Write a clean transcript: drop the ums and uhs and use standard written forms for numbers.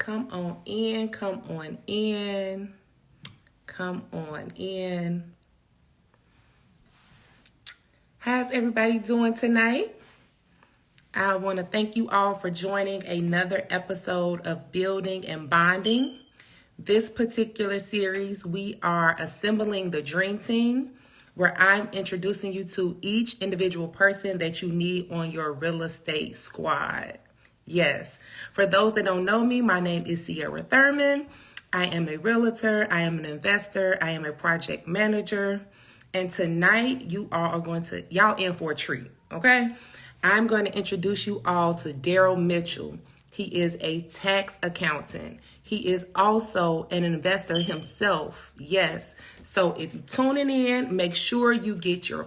Come on in, come on in, come on in. How's everybody doing tonight? I want to thank you all for joining another episode of Building and Bonding. This particular series, we are assembling the dream team, where I'm introducing you to each individual person that you need on your real estate squad. Yes, for those that don't know me, my name is Cierra Thurman. I am a realtor, I am an investor, I am a project manager. And tonight, y'all in for a treat, okay? I'm going to introduce you all to Darrell Mitchell. He is a tax accountant. He is also an investor himself. Yes. So if you're tuning in, make sure you get your